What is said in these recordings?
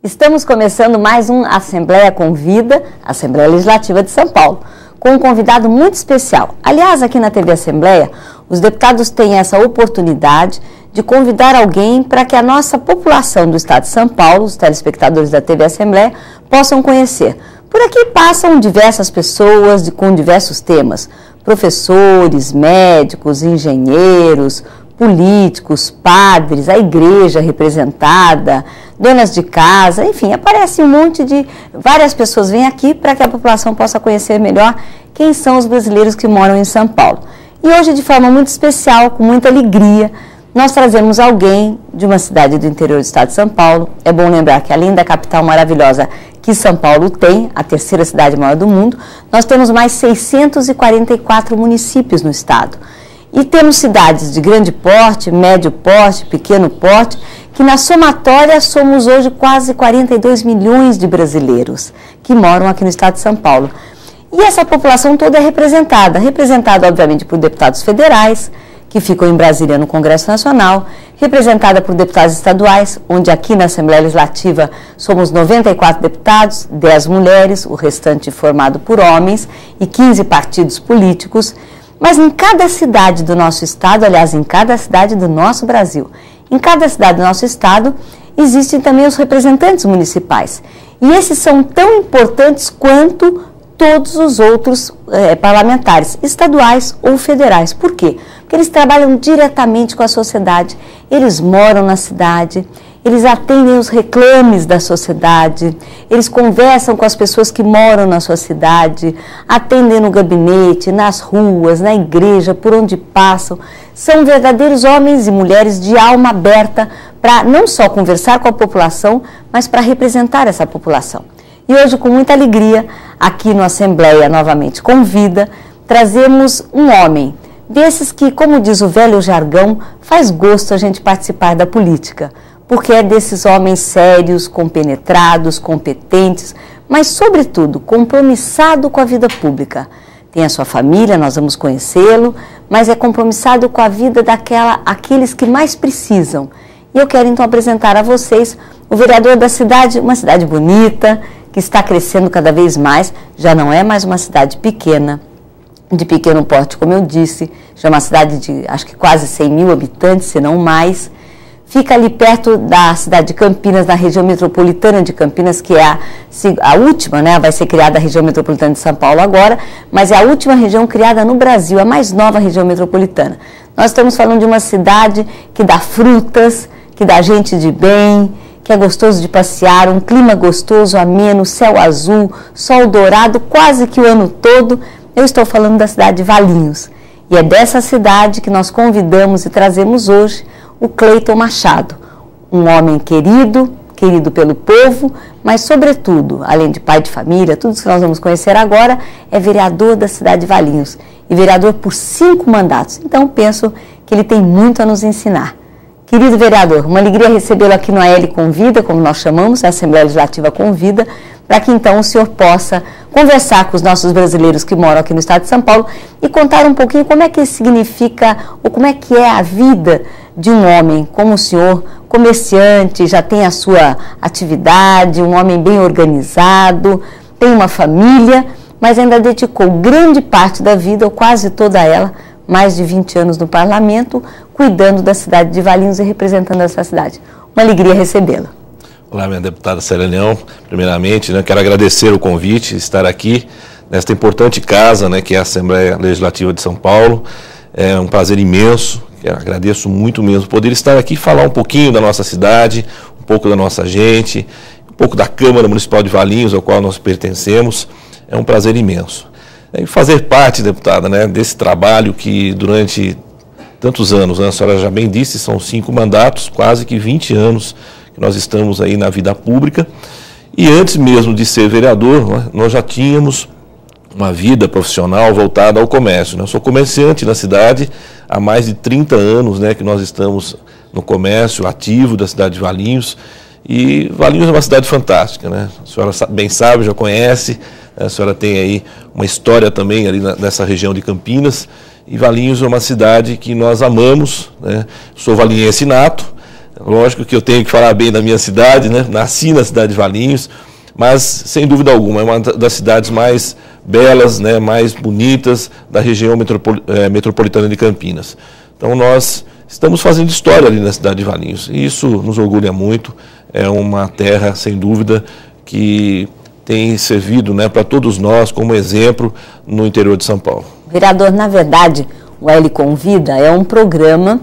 Estamos começando mais um Assembleia Convida, Assembleia Legislativa de São Paulo, com um convidado muito especial. Aliás, aqui na TV Assembleia, os deputados têm essa oportunidade de convidar alguém para que a nossa população do estado de São Paulo, os telespectadores da TV Assembleia, possam conhecer. Por aqui passam diversas pessoas com diversos temas, professores, médicos, engenheiros, políticos, padres, a igreja representada, donas de casa, enfim, aparece um monte de... Várias pessoas vêm aqui para que a população possa conhecer melhor quem são os brasileiros que moram em São Paulo. E hoje, de forma muito especial, com muita alegria, nós trazemos alguém de uma cidade do interior do estado de São Paulo. É bom lembrar que, além da capital maravilhosa que São Paulo tem, a terceira cidade maior do mundo, nós temos mais 644 municípios no estado. E temos cidades de grande porte, médio porte, pequeno porte, que na somatória somos hoje quase 42 milhões de brasileiros que moram aqui no estado de São Paulo. E essa população toda é representada obviamente por deputados federais, que ficam em Brasília no Congresso Nacional, representada por deputados estaduais, onde aqui na Assembleia Legislativa somos 94 deputados, 10 mulheres, o restante formado por homens e 15 partidos políticos. Mas em cada cidade do nosso estado, aliás, em cada cidade do nosso Brasil, em cada cidade do nosso estado, existem também os representantes municipais. E esses são tão importantes quanto todos os outros parlamentares, estaduais ou federais. Por quê? Porque eles trabalham diretamente com a sociedade, eles moram na cidade, eles atendem os reclames da sociedade, eles conversam com as pessoas que moram na sua cidade, atendem no gabinete, nas ruas, na igreja, por onde passam. São verdadeiros homens e mulheres de alma aberta para não só conversar com a população, mas para representar essa população. E hoje, com muita alegria, aqui no Assembleia, novamente convida, trazemos um homem desses que, como diz o velho jargão, faz gosto a gente participar da política, porque é desses homens sérios, compenetrados, competentes, mas, sobretudo, compromissado com a vida pública. Tem a sua família, nós vamos conhecê-lo, mas é compromissado com a vida aqueles que mais precisam. E eu quero, então, apresentar a vocês o vereador da cidade, uma cidade bonita, que está crescendo cada vez mais, já não é mais uma cidade pequena, de pequeno porte, como eu disse, já é uma cidade de, acho que quase 100 mil habitantes, se não mais. Fica ali perto da cidade de Campinas, na região metropolitana de Campinas, que é a última, né? Vai ser criada a região metropolitana de São Paulo agora, mas é a última região criada no Brasil, a mais nova região metropolitana. Nós estamos falando de uma cidade que dá frutas, que dá gente de bem, que é gostoso de passear, um clima gostoso, ameno, céu azul, sol dourado, quase que o ano todo. Eu estou falando da cidade de Valinhos. E é dessa cidade que nós convidamos e trazemos hoje o Cleiton Machado, um homem querido pelo povo, mas, sobretudo, além de pai de família, tudo isso que nós vamos conhecer agora, é vereador da cidade de Valinhos e vereador por 5 mandatos. Então, penso que ele tem muito a nos ensinar. Querido vereador, uma alegria recebê-lo aqui no AL Convida, como nós chamamos, a Assembleia Legislativa Convida, para que então o senhor possa conversar com os nossos brasileiros que moram aqui no estado de São Paulo e contar um pouquinho como é que significa, ou como é que é a vida de um homem como o senhor, comerciante, já tem a sua atividade, um homem bem organizado, tem uma família, mas ainda dedicou grande parte da vida, ou quase toda ela, mais de 20 anos no parlamento, cuidando da cidade de Valinhos e representando essa cidade. Uma alegria recebê-la. Olá, minha deputada Célia Leão. Primeiramente, quero agradecer o convite, estar aqui nesta importante casa, que é a Assembleia Legislativa de São Paulo. É um prazer imenso, agradeço muito mesmo poder estar aqui e falar um pouquinho da nossa cidade, um pouco da nossa gente, um pouco da Câmara Municipal de Valinhos, ao qual nós pertencemos. É um prazer imenso. E fazer parte, deputada, desse trabalho que durante tantos anos, a senhora já bem disse, são 5 mandatos, quase que 20 anos que nós estamos aí na vida pública. E antes mesmo de ser vereador, nós já tínhamos uma vida profissional voltada ao comércio. Eu sou comerciante na cidade há mais de 30 anos, que nós estamos no comércio ativo da cidade de Valinhos. E Valinhos é uma cidade fantástica, A senhora bem sabe, já conhece, a senhora tem aí uma história também ali nessa região de Campinas. E Valinhos é uma cidade que nós amamos, Sou valinhense nato, Lógico que eu tenho que falar bem da minha cidade, né? Nasci na cidade de Valinhos, mas sem dúvida alguma é uma das cidades mais belas, né? Mais bonitas da região metropolitana de Campinas. Então nós estamos fazendo história ali na cidade de Valinhos e isso nos orgulha muito. É uma terra, sem dúvida, que tem servido, né, para todos nós como exemplo no interior de São Paulo. Vereador, na verdade, o L Convida é um programa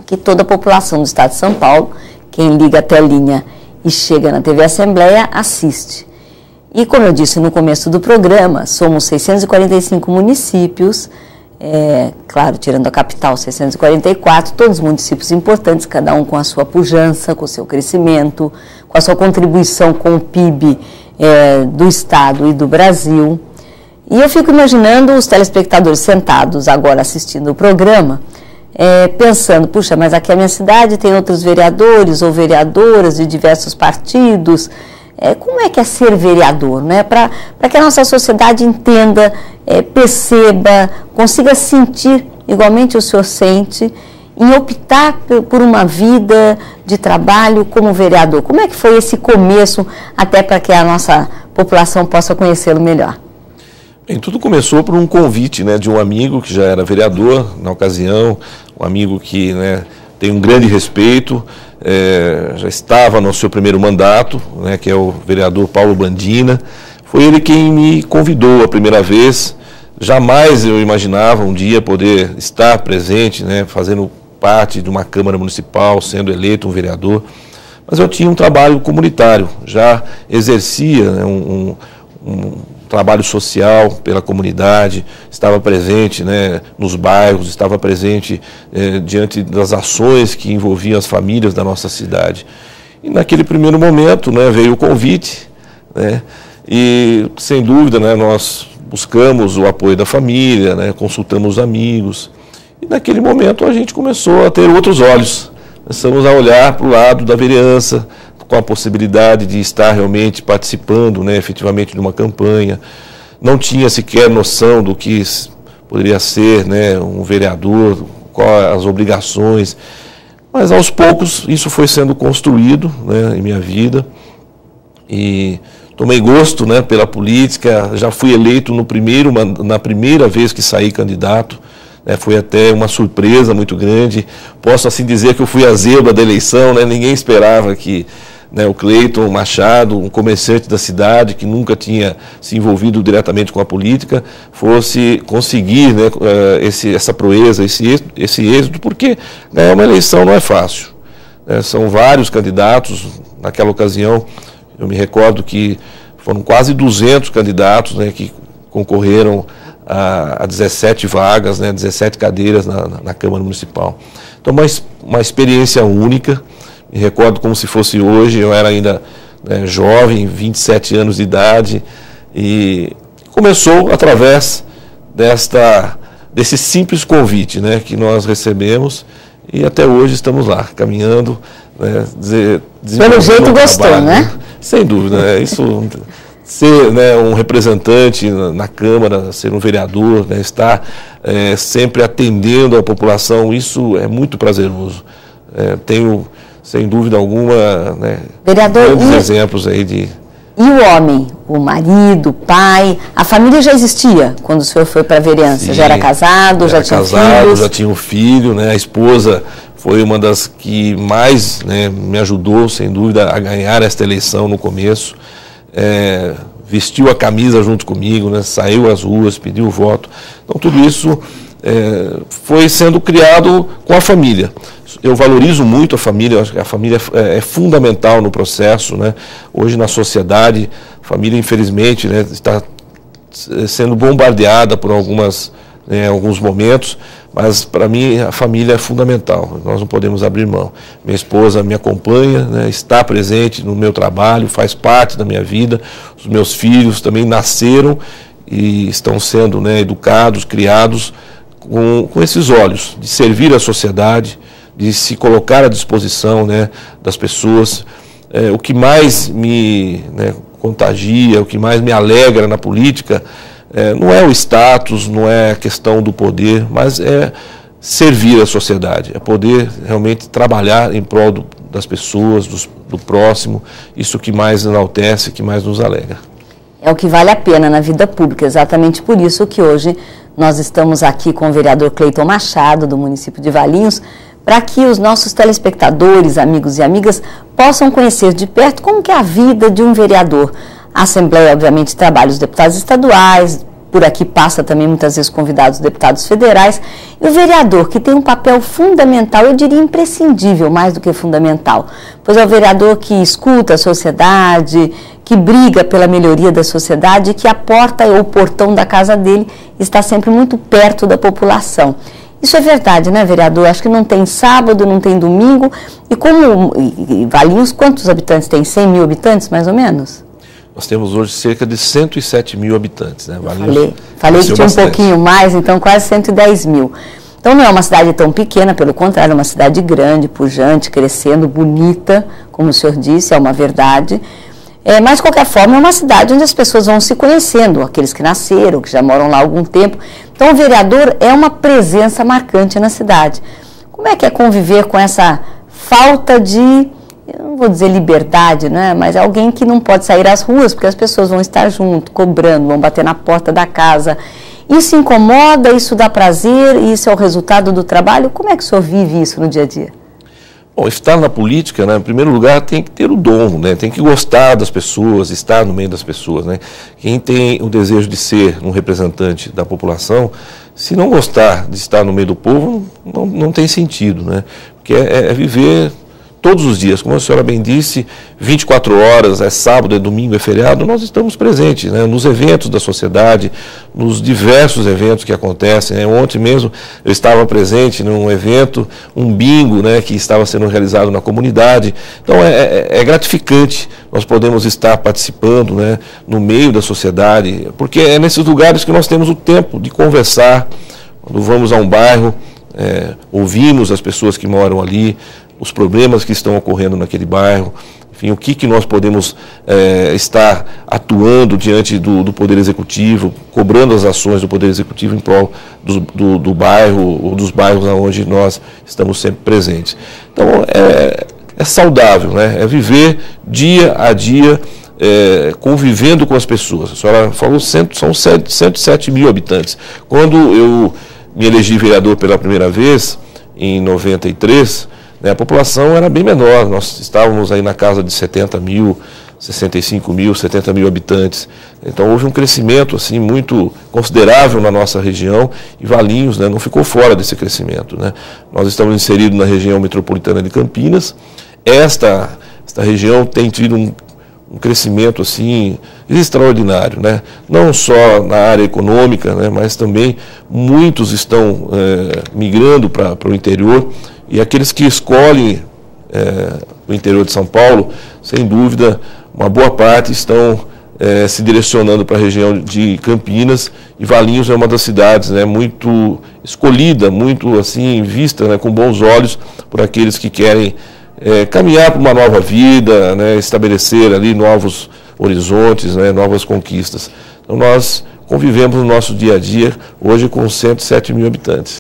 que toda a população do estado de São Paulo, quem liga a telinha e chega na TV Assembleia, assiste. E como eu disse no começo do programa, somos 645 municípios, claro, tirando a capital, 644, todos municípios importantes, cada um com a sua pujança, com o seu crescimento, com a sua contribuição com o PIB do estado e do Brasil. E eu fico imaginando os telespectadores sentados agora assistindo o programa, pensando, puxa, mas aqui a minha cidade tem outros vereadores ou vereadoras de diversos partidos. Como é que é ser vereador, né? Para que a nossa sociedade entenda, perceba, consiga sentir igualmente o senhor sente em optar por uma vida de trabalho como vereador. Como é que foi esse começo, até para que a nossa população possa conhecê-lo melhor? Bem, tudo começou por um convite, né, de um amigo que já era vereador na ocasião, um amigo que, né, tem um grande respeito, já estava no seu primeiro mandato, né, que é o vereador Paulo Bandina. Foi ele quem me convidou a primeira vez. Jamais eu imaginava um dia poder estar presente, né, fazendo parte de uma Câmara Municipal, sendo eleito um vereador. Mas eu tinha um trabalho comunitário, já exercia, né, um trabalho social pela comunidade, estava presente, né, nos bairros, estava presente diante das ações que envolviam as famílias da nossa cidade. E naquele primeiro momento, né, veio o convite, né, e sem dúvida, né, nós buscamos o apoio da família, né, consultamos os amigos, e naquele momento a gente começou a ter outros olhos, começamos a olhar para o lado da vereança, com a possibilidade de estar realmente participando, né, efetivamente de uma campanha. Não tinha sequer noção do que poderia ser, né, um vereador, quais as obrigações, mas aos poucos isso foi sendo construído, né, em minha vida e tomei gosto, né, pela política. Já fui eleito na primeira vez que saí candidato. Foi até uma surpresa muito grande. Posso assim dizer que eu fui a zebra da eleição, né? Ninguém esperava que, né, o Cleiton Machado, um comerciante da cidade que nunca tinha se envolvido diretamente com a política, fosse conseguir, né, essa proeza, esse êxito, porque ganhar uma eleição não é fácil. São vários candidatos. Naquela ocasião, eu me recordo que foram quase 200 candidatos, né, que concorreram a 17 vagas, né, 17 cadeiras na Câmara Municipal. Então, uma experiência única. Me recordo como se fosse hoje. Eu era ainda, né, jovem, 27 anos de idade, e começou através desse simples convite, né, que nós recebemos, e até hoje estamos lá, caminhando, né, pelo jeito gostou, trabalho, né? Sem dúvida, né, isso... Ser, né, um representante na Câmara, ser um vereador, né, estar sempre atendendo a população, isso é muito prazeroso. Tenho, sem dúvida alguma, né, vereador, grandes exemplos aí de... E o homem, o marido, o pai, a família já existia quando o senhor foi para a vereança? Sim, já era casado, já tinha filhos? Já tinha um filho, né, a esposa foi uma das que mais, né, me ajudou, sem dúvida, a ganhar esta eleição no começo. Vestiu a camisa junto comigo, né, saiu às ruas, pediu o voto. Então tudo isso foi sendo criado com a família. Eu valorizo muito a família, eu acho que a família é fundamental no processo, né? Hoje na sociedade, a família infelizmente, né, está sendo bombardeada por alguns momentos, mas para mim a família é fundamental, nós não podemos abrir mão. Minha esposa me acompanha, né, está presente no meu trabalho, faz parte da minha vida. Os meus filhos também nasceram e estão sendo, né, educados, criados com esses olhos de servir a sociedade, de se colocar à disposição, né, das pessoas. O que mais me, né, contagia, o que mais me alegra na política não é o status, não é a questão do poder, mas é servir a sociedade, é poder realmente trabalhar em prol das pessoas, do próximo, isso que mais enaltece, que mais nos alegra. É o que vale a pena na vida pública, exatamente por isso que hoje nós estamos aqui com o vereador Cleiton Machado, do município de Valinhos, para que os nossos telespectadores, amigos e amigas, possam conhecer de perto como que é a vida de um vereador. A Assembleia, obviamente, trabalha os deputados estaduais, por aqui passa também muitas vezes convidados deputados federais, e o vereador, que tem um papel fundamental, eu diria imprescindível, mais do que fundamental, pois é o vereador que escuta a sociedade, que briga pela melhoria da sociedade, que a porta ou o portão da casa dele está sempre muito perto da população. Isso é verdade, né, vereador? Acho que não tem sábado, não tem domingo, e como Valinhos, quantos habitantes tem? 100 mil habitantes, mais ou menos? Nós temos hoje cerca de 107 mil habitantes, né? Falei que tinha um pouquinho mais, então quase 110 mil. Então não é uma cidade tão pequena, pelo contrário, é uma cidade grande, pujante, crescendo, bonita, como o senhor disse, é uma verdade. Mas, de qualquer forma, é uma cidade onde as pessoas vão se conhecendo, aqueles que nasceram, que já moram lá há algum tempo. Então o vereador é uma presença marcante na cidade. Como é que é conviver com essa falta de... eu não vou dizer liberdade, né? Mas é alguém que não pode sair às ruas, porque as pessoas vão estar junto, cobrando, vão bater na porta da casa. Isso incomoda, isso dá prazer, isso é o resultado do trabalho. Como é que o senhor vive isso no dia a dia? Bom, estar na política, né, em primeiro lugar, tem que ter o dom, né, tem que gostar das pessoas, estar no meio das pessoas, né. Quem tem o desejo de ser um representante da população, se não gostar de estar no meio do povo, não tem sentido, né, porque é viver todos os dias, como a senhora bem disse, 24 horas, é sábado, é domingo, é feriado, nós estamos presentes, né, nos eventos da sociedade, nos diversos eventos que acontecem, né. Ontem mesmo eu estava presente num evento, um bingo, né, que estava sendo realizado na comunidade. Então é gratificante nós podemos estar participando, né, no meio da sociedade, porque é nesses lugares que nós temos o tempo de conversar. Quando vamos a um bairro, ouvimos as pessoas que moram ali, os problemas que estão ocorrendo naquele bairro, enfim, o que nós podemos estar atuando diante do Poder Executivo, cobrando as ações do Poder Executivo em prol do bairro ou dos bairros onde nós estamos sempre presentes. Então, é saudável, né? É viver dia a dia, convivendo com as pessoas. A senhora falou, são 107 mil habitantes. Quando eu me elegi vereador pela primeira vez, em 93, a população era bem menor, nós estávamos aí na casa de 70 mil, 65 mil, 70 mil habitantes. Então houve um crescimento assim, muito considerável na nossa região e Valinhos, né, não ficou fora desse crescimento, né. Nós estamos inseridos na região metropolitana de Campinas. Esta região tem tido um crescimento assim, extraordinário, né? Não só na área econômica, né, mas também muitos estão migrando para o interior. E aqueles que escolhem o interior de São Paulo, sem dúvida, uma boa parte estão se direcionando para a região de Campinas, e Valinhos é uma das cidades, né, muito escolhida, muito assim vista, né, com bons olhos por aqueles que querem caminhar para uma nova vida, né, estabelecer ali novos horizontes, né, novas conquistas. Então nós convivemos no nosso dia a dia hoje com 107 mil habitantes.